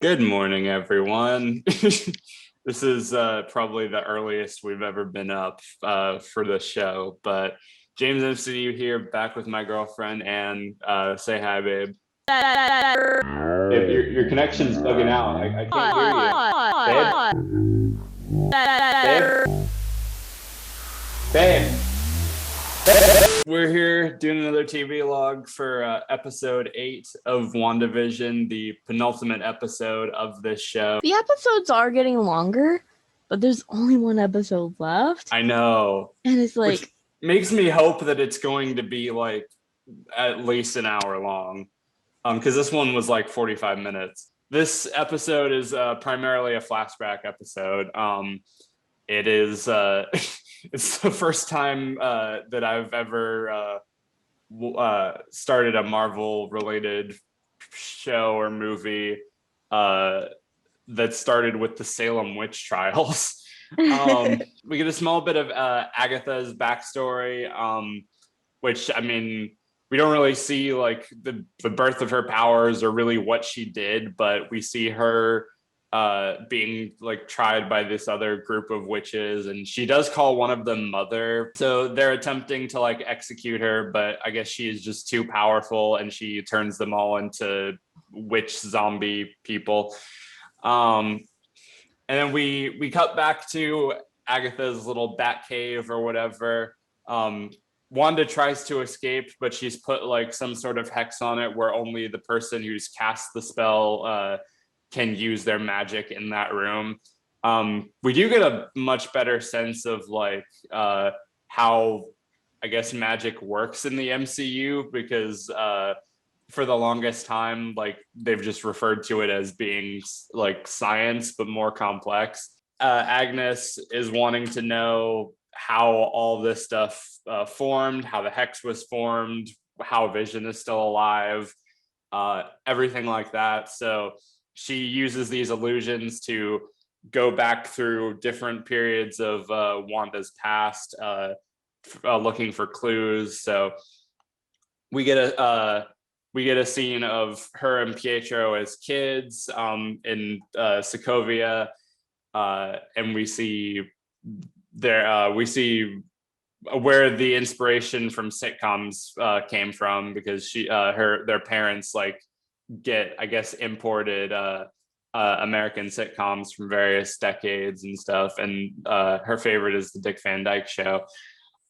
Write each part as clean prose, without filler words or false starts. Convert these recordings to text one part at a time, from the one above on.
Good morning, everyone. This is probably the earliest we've ever been up for the show, but James MCU here, back with my girlfriend, and say hi, babe. Babe, your connection's bugging out. I can't hear you. Babe, babe, babe. We're here doing another TV log for episode 8 of WandaVision, the penultimate episode of this show. The episodes are getting longer, but there's only one episode left. I know. And it's like... Which makes me hope that it's going to be like at least an hour long. Because this one was like 45 minutes. This episode is primarily a flashback episode. It is it's the first time that I've ever started a Marvel related show or movie that started with the Salem witch trials. We get a small bit of Agatha's backstory, which, I mean, we don't really see like the birth of her powers or really what she did, but we see her being like tried by this other group of witches, and she does call one of them mother. So they're attempting to like execute her, but I guess she is just too powerful and she turns them all into witch zombie people. And then we cut back to Agatha's little bat cave or whatever. Wanda tries to escape, but she's put like some sort of hex on it where only the person who's cast the spell can use their magic in that room. We do get a much better sense of like how, I guess, magic works in the MCU, because for the longest time, like they've just referred to it as being like science, but more complex. Agnes is wanting to know how all this stuff formed, how the hex was formed, how Vision is still alive, everything like that. So she uses these illusions to go back through different periods of Wanda's past, looking for clues. So we get a scene of her and Pietro as kids in Sokovia, and we see where the inspiration from sitcoms came from, because their parents like get, I guess, imported American sitcoms from various decades and stuff, and her favorite is the Dick Van Dyke Show.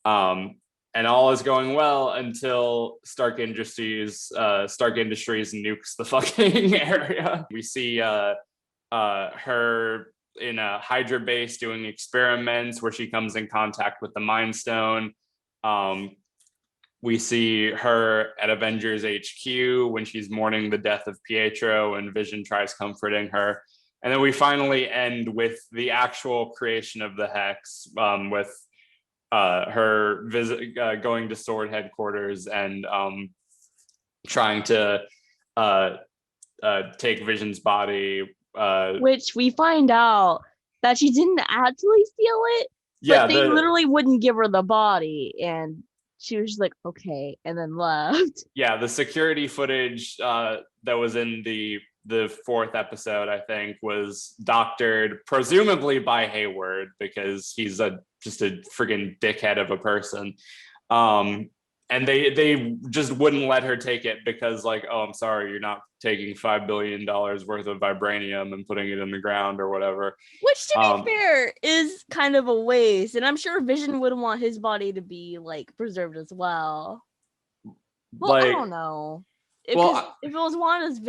And all is going well until Stark Industries nukes the fucking area. We see her in a Hydra base doing experiments where she comes in contact with the Mind Stone. We see her at Avengers HQ when she's mourning the death of Pietro and Vision tries comforting her. And then we finally end with the actual creation of the Hex, with her going to Sword headquarters and trying to take Vision's body. Which we find out that she didn't actually steal it, but they literally wouldn't give her the body, and she was just like, okay, and then left. Yeah, the security footage that was in the fourth episode, I think, was doctored, presumably by Hayward, because he's just a friggin' dickhead of a person. And they just wouldn't let her take it because, like, oh, I'm sorry, you're not taking $5 billion worth of vibranium and putting it in the ground or whatever. Which, to be fair, is kind of a waste. And I'm sure Vision wouldn't want his body to be, like, preserved as well. Well, like, I don't know. If it was Wanda's...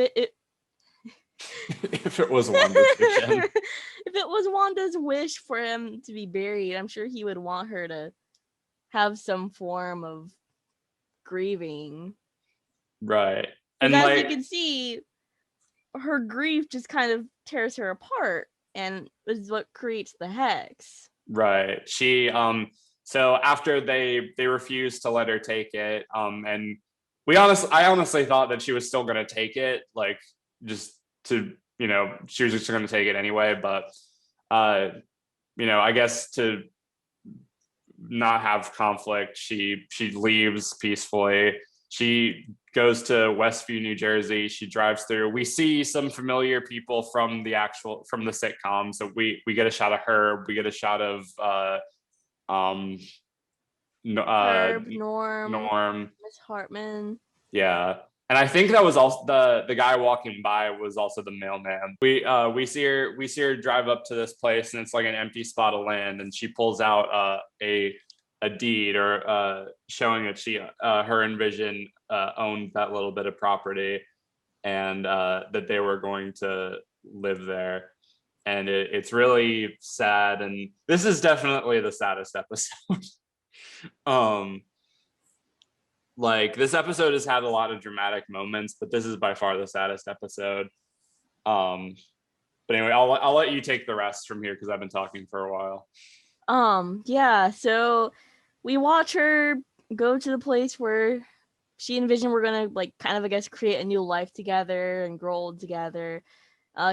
if it was Wanda's vision. If it was Wanda's wish for him to be buried, I'm sure he would want her to have some form of grieving, right? And as you can see, her grief just kind of tears her apart, and is what creates the hex. Right. She so after they refused to let her take it, and I honestly thought that she was still going to take it, like, just to, she was just going to take it anyway, but I guess to not have conflict, she leaves peacefully. She goes to Westview, New Jersey. She drives through. We see some familiar people from the sitcom. So we get a shot of her. We get a shot of Herb, Norm, Norm, Miss Hartman. Yeah. And I think that was also the guy walking by was also the mailman. We see her drive up to this place, and it's like an empty spot of land, and she pulls out a deed or showing that her and Vision owned that little bit of property, and that they were going to live there. And it's really sad, and this is definitely the saddest episode. Like, this episode has had a lot of dramatic moments, but this is by far the saddest episode. But anyway, I'll let you take the rest from here because I've been talking for a while. Yeah, so we watch her go to the place where she and Vision were gonna, like, kind of, I guess, create a new life together and grow old together.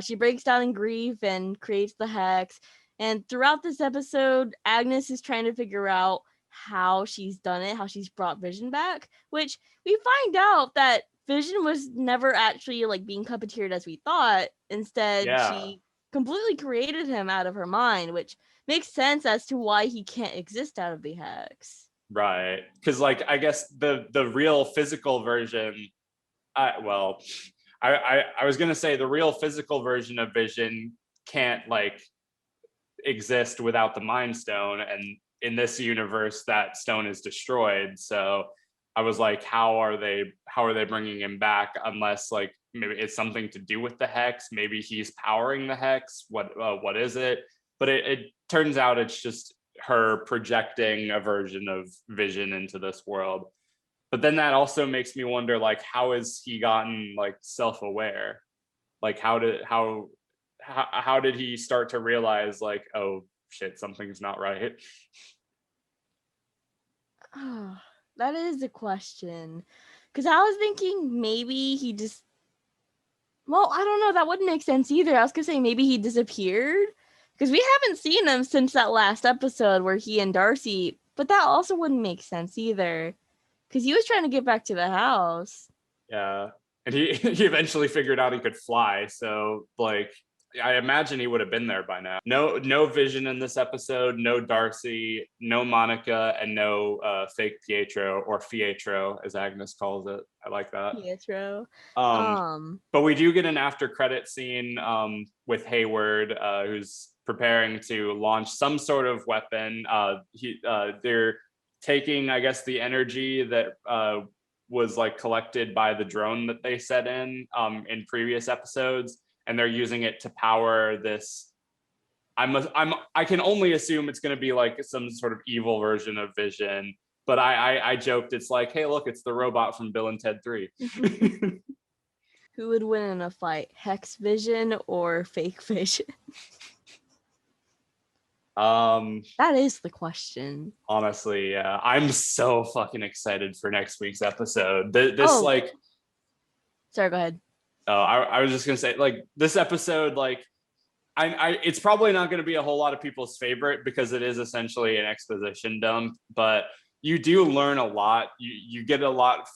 She breaks down in grief and creates the hex. And throughout this episode, Agnes is trying to figure out how she's done it, how she's brought Vision back, which we find out that Vision was never actually, like, being puppeteered as we thought. Instead, she completely created him out of her mind, which makes sense as to why he can't exist out of the hex. Right. Because, like, I guess the real physical version, I was going to say the real physical version of Vision can't, like, exist without the Mind Stone, and in this universe that stone is destroyed. So I was like, how are they bringing him back, unless, like, maybe it's something to do with the hex, maybe he's powering the hex, what is it? But it turns out it's just her projecting a version of Vision into this world. But then that also makes me wonder, like, how has he gotten, like, self-aware? Like, how did he start to realize, like, oh shit, something's not right? Oh, that is a question. Because I was thinking maybe he just... Well, I don't know. That wouldn't make sense either. I was going to say maybe he disappeared. Because we haven't seen him since that last episode where he and Darcy... But that also wouldn't make sense either. Because he was trying to get back to the house. Yeah. And he eventually figured out he could fly. So, like, I imagine he would have been there by now. No Vision in this episode, no Darcy, no Monica, and no fake Pietro, or Fietro, as Agnes calls it. I like that. Pietro. But we do get an after credit scene with Hayward, who's preparing to launch some sort of weapon. They're taking, I guess, the energy that was, like, collected by the drone that they set in previous episodes, and they're using it to power this. I can only assume it's going to be, like, some sort of evil version of Vision, but I joked, it's like, hey, look, it's the robot from Bill and Ted 3. Who would win in a fight, Hex Vision or Fake Vision? That is the question. Honestly, yeah. I'm so fucking excited for next week's episode. Sorry, go ahead. I was just gonna say, like, this episode, like, it's probably not going to be a whole lot of people's favorite because it is essentially an exposition dump, but you do learn a lot. You get a lot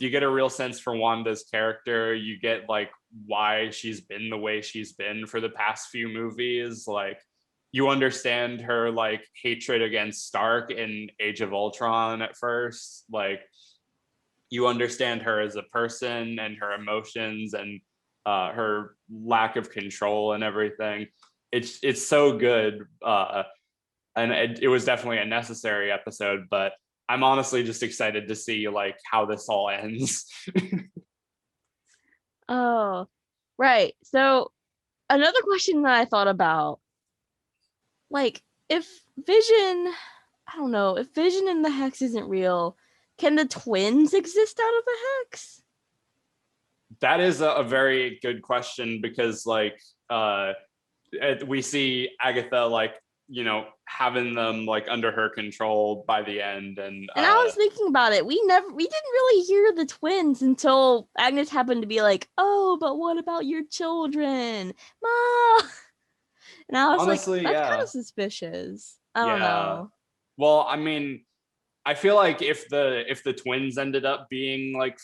you get a real sense for Wanda's character. You get, like, why she's been the way she's been for the past few movies. Like, you understand her, like, hatred against Stark in Age of Ultron at first. Like, you understand her as a person and her emotions and her lack of control and everything. It's so good, and it was definitely a necessary episode. But I'm honestly just excited to see, like, how this all ends. Oh, right. So another question that I thought about, like, if Vision, I don't know, if Vision in the Hex isn't real, can the twins exist out of the Hex? That is a very good question, because, like, we see Agatha, like, you know, having them, like, under her control by the end, and I was thinking about it. We didn't really hear the twins until Agnes happened to be like, "Oh, but what about your children, Ma?" And I was honestly, like, "That's kind of suspicious." I don't know. Well, I mean, I feel like if the twins ended up being like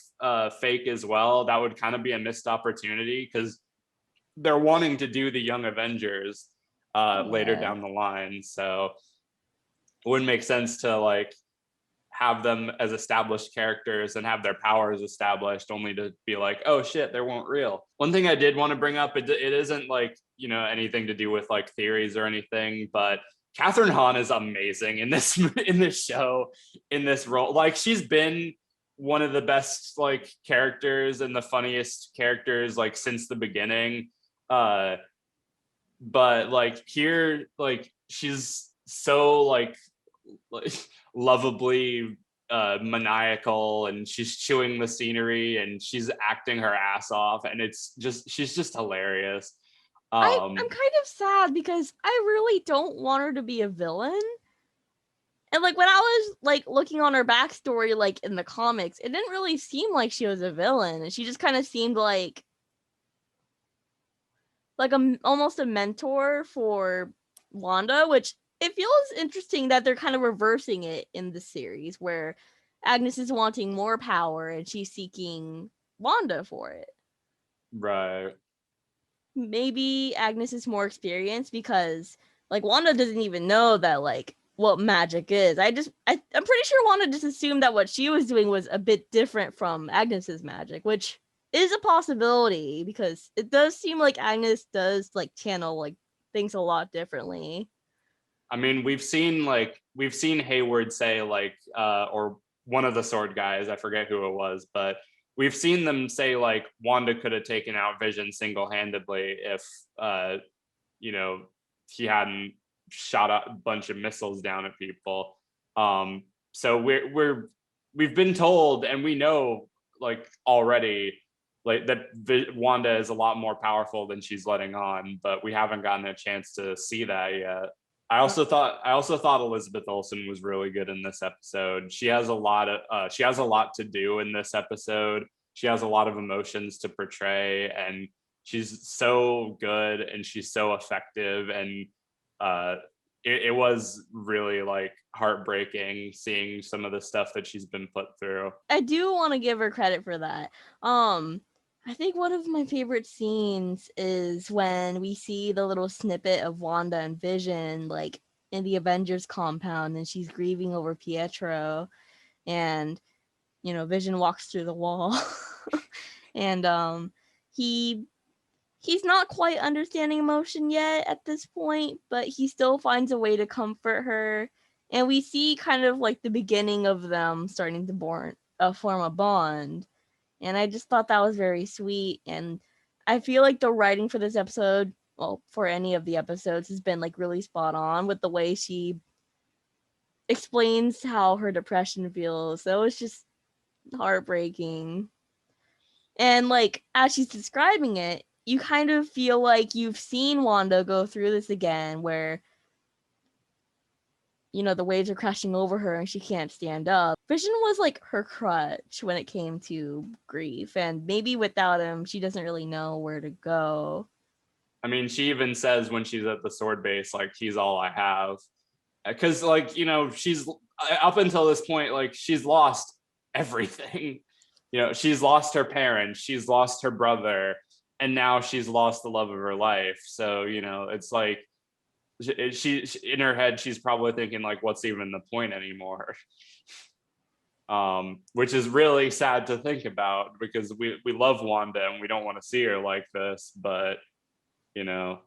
fake as well, that would kind of be a missed opportunity because they're wanting to do the Young Avengers later Yeah. down the line. So it wouldn't make sense to like have them as established characters and have their powers established only to be like, oh shit, they weren't real. One thing I did want to bring up, it isn't like, you know, anything to do with like theories or anything, but Catherine Hahn is amazing in this in this show, in this role. Like she's been one of the best like characters and the funniest characters like since the beginning. But like here, like she's so like lovably maniacal, and she's chewing the scenery and she's acting her ass off, and it's just she's just hilarious. I'm kind of sad because I really don't want her to be a villain. And like when I was like looking on her backstory, like in the comics, it didn't really seem like she was a villain. She just kind of seemed like almost a mentor for Wanda, which it feels interesting that they're kind of reversing it in the series where Agnes is wanting more power and she's seeking Wanda for it. Right. Maybe Agnes is more experienced because like Wanda doesn't even know that like what magic is. I'm pretty sure Wanda just assumed that what she was doing was a bit different from Agnes's magic, which is a possibility because it does seem like Agnes does like channel like things a lot differently. I mean, we've seen Hayward say like or one of the sword guys, I forget who it was, but we've seen them say like Wanda could have taken out Vision single-handedly if you know, he hadn't shot a bunch of missiles down at people. So we've been told, and we know like already like that Wanda is a lot more powerful than she's letting on, but we haven't gotten a chance to see that yet. I also thought Elizabeth Olsen was really good in this episode. She has a lot to do in this episode. She has a lot of emotions to portray, and she's so good and she's so effective. And it was really like heartbreaking seeing some of the stuff that she's been put through. I do want to give her credit for that. I think one of my favorite scenes is when we see the little snippet of Wanda and Vision like in the Avengers compound and she's grieving over Pietro, and you know Vision walks through the wall and he's not quite understanding emotion yet at this point, but he still finds a way to comfort her, and we see kind of like the beginning of them starting to form a bond. And I just thought that was very sweet. And I feel like the writing for this episode, well, for any of the episodes, has been like really spot on with the way she explains how her depression feels. So it's just heartbreaking. And like as she's describing it, you kind of feel like you've seen Wanda go through this again where you know, the waves are crashing over her and she can't stand up. Vision was like her crutch when it came to grief, and maybe without him, she doesn't really know where to go. I mean, she even says when she's at the sword base, like, he's all I have. Because, like, you know, she's up until this point, like, she's lost everything. You know, she's lost her parents, she's lost her brother, and now she's lost the love of her life. So, you know, it's like, she in her head she's probably thinking like, what's even the point anymore? Which is really sad to think about because we love Wanda and we don't want to see her like this, but you know,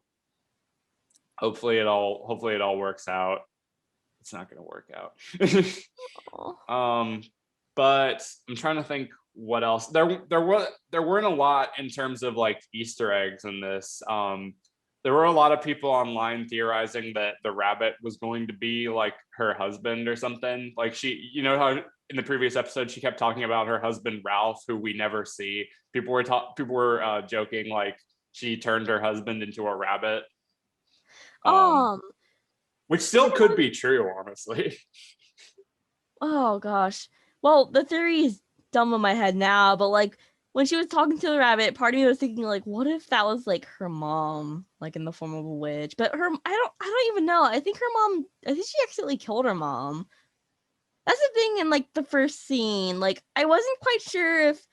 hopefully it all works out. It's not going to work out. But I'm trying to think what else. There weren't a lot in terms of like Easter eggs in this. There were a lot of people online theorizing that the rabbit was going to be like her husband or something. Like she, you know how in the previous episode she kept talking about her husband Ralph, who we never see. People were joking like she turned her husband into a rabbit. Which still could be true, honestly. Oh gosh. Well, the theory is dumb in my head now, but like when she was talking to the rabbit, part of me was thinking like, what if that was like her mom, like in the form of a witch? But I don't even know. I think she accidentally killed her mom. That's the thing in like the first scene. Like I wasn't quite sure if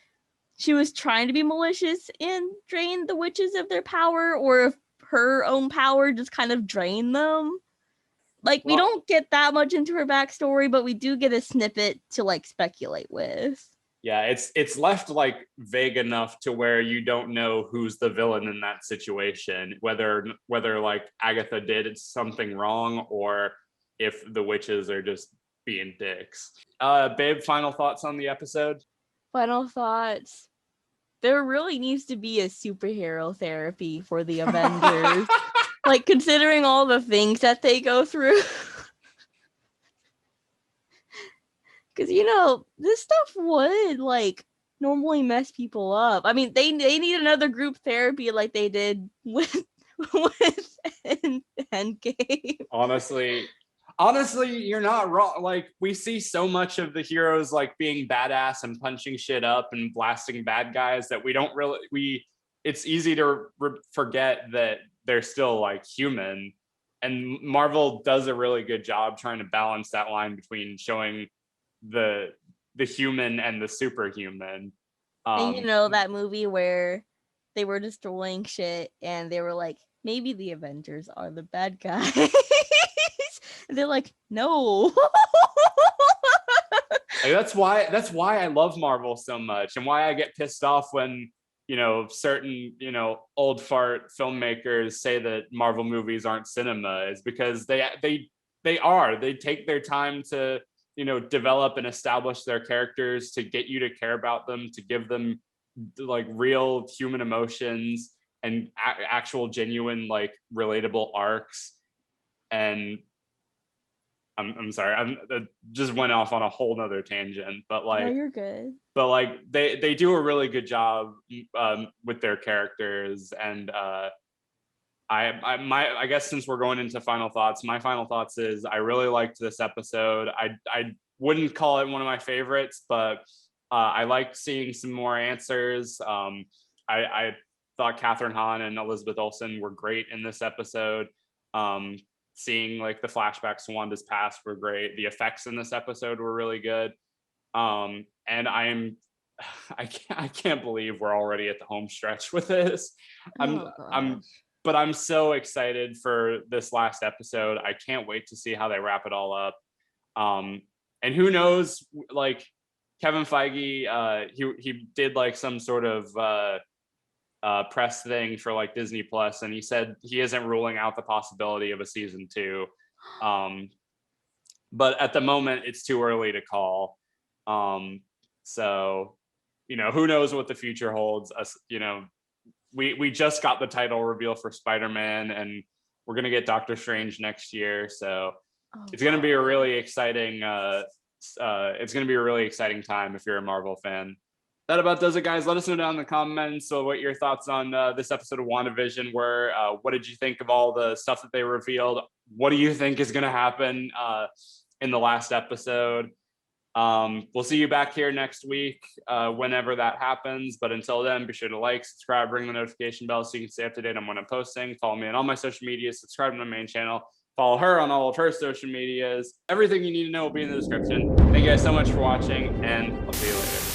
she was trying to be malicious and drain the witches of their power, or if her own power just kind of drained them. Like we Well, don't get that much into her backstory, but we do get a snippet to like speculate with. yeah, it's left like vague enough to where you don't know who's the villain in that situation, whether like Agatha did something wrong or if the witches are just being dicks. Babe, final thoughts on the episode? Final thoughts. There really needs to be a superhero therapy for the Avengers. Like considering all the things that they go through. Because this stuff would like normally mess people up. I mean, they need another group therapy like they did with Endgame. Honestly, you're not wrong. Like we see so much of the heroes like being badass and punching shit up and blasting bad guys that we don't really it's easy to forget that they're still like human. And Marvel does a really good job trying to balance that line between showing the human and the superhuman. And that movie where they were destroying shit and they were like, maybe the Avengers are the bad guys. And they're like, no. Like, that's why I love Marvel so much, and why I get pissed off when certain old fart filmmakers say that Marvel movies aren't cinema, is because they take their time to develop and establish their characters, to get you to care about them, to give them like real human emotions and actual genuine like relatable arcs. And I'm sorry, I just went off on a whole nother tangent, but like, no, you're good. But like they do a really good job with their characters. And I guess since we're going into final thoughts, my final thoughts is I really liked this episode. I wouldn't call it one of my favorites, but I liked seeing some more answers. I thought Catherine Hahn and Elizabeth Olsen were great in this episode. Seeing like the flashbacks to Wanda's past were great. The effects in this episode were really good. And I can't believe we're already at the home stretch with this. I'm so excited for this last episode. I can't wait to see how they wrap it all up. And who knows, like Kevin Feige, he did like some sort of press thing for like Disney Plus, and he said he isn't ruling out the possibility of a season 2. But at the moment it's too early to call. So who knows what the future holds. We just got the title reveal for Spider-Man, and we're gonna get Doctor Strange next year, so it's gonna be a really exciting time if you're a Marvel fan. That about does it, guys. Let us know down in the comments what your thoughts on this episode of WandaVision were. What did you think of all the stuff that they revealed? What do you think is gonna happen in the last episode? We'll see you back here next week whenever that happens. But until then, be sure to like, subscribe, ring the notification bell so you can stay up to date on when I'm posting. Follow me on all my social media, subscribe to my main channel, follow her on all of her social medias. Everything you need to know will be in the description. Thank you guys so much for watching, and I'll see you later.